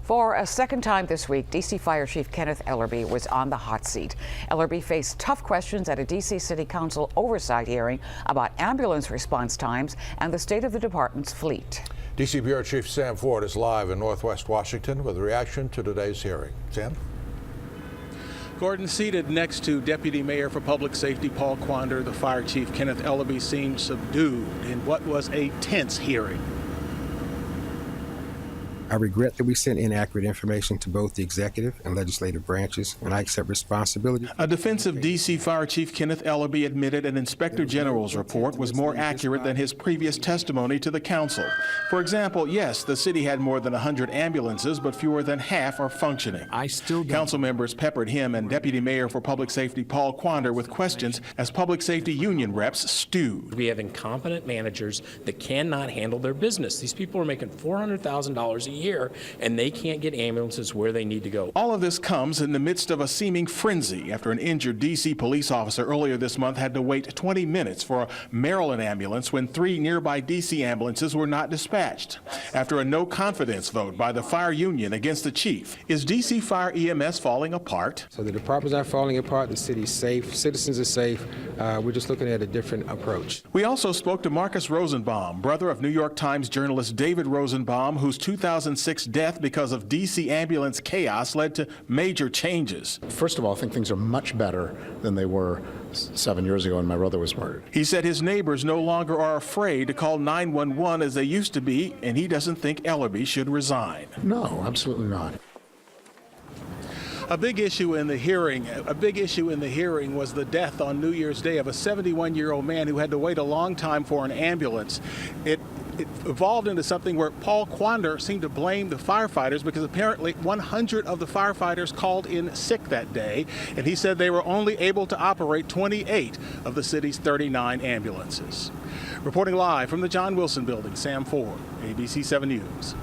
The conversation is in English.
For a second time this week, D.C. Fire Chief Kenneth Ellerby was on the hot seat. Ellerby faced tough questions at a D.C. City Council oversight hearing about ambulance response times and the state of the department's fleet. D.C. Bureau Chief Sam Ford is live in Northwest Washington with a reaction to today's hearing. Sam? Gordon, seated next to Deputy Mayor for Public Safety Paul Quander, the Fire Chief Kenneth Ellerby seemed subdued in what was a tense hearing. I regret that we sent inaccurate information to both the executive and legislative branches, and I accept responsibility. A defensive D.C. Fire Chief Kenneth Ellerby admitted an Inspector General's report was more accurate than his previous testimony to the council. For example, yes, the city had more than 100 ambulances, but fewer than half are functioning. Council members peppered him and Deputy Mayor for Public Safety Paul Quander with questions as public safety union reps stewed. We have incompetent managers that cannot handle their business. These people are making $400,000 a year, and they can't get ambulances where they need to go. All of this comes in the midst of a seeming frenzy after an injured D.C. police officer earlier this month had to wait 20 minutes for a Maryland ambulance when 3 nearby D.C. ambulances were not dispatched. After a no-confidence vote by the fire union against the chief, is D.C. Fire EMS falling apart? So the departments are falling apart, the city's safe, citizens are safe. We're just looking at a different approach. We also spoke to Marcus Rosenbaum, brother of New York Times journalist David Rosenbaum, whose 2006 death because of D.C. ambulance chaos led to major changes. First of all, I think things are much better than they were 7 years ago when my brother was murdered. He said his neighbors no longer are afraid to call 911 as they used to be, and he doesn't think Ellerby should resign. No, absolutely not. A big issue in the hearing was the death on New Year's Day of a 71-year-old man who had to wait a long time for an ambulance. It evolved into something where Paul Quander seemed to blame the firefighters because apparently 100 of the firefighters called in sick that day, and he said they were only able to operate 28 of the city's 39 ambulances. Reporting live from the John Wilson Building, Sam Ford, ABC 7 News.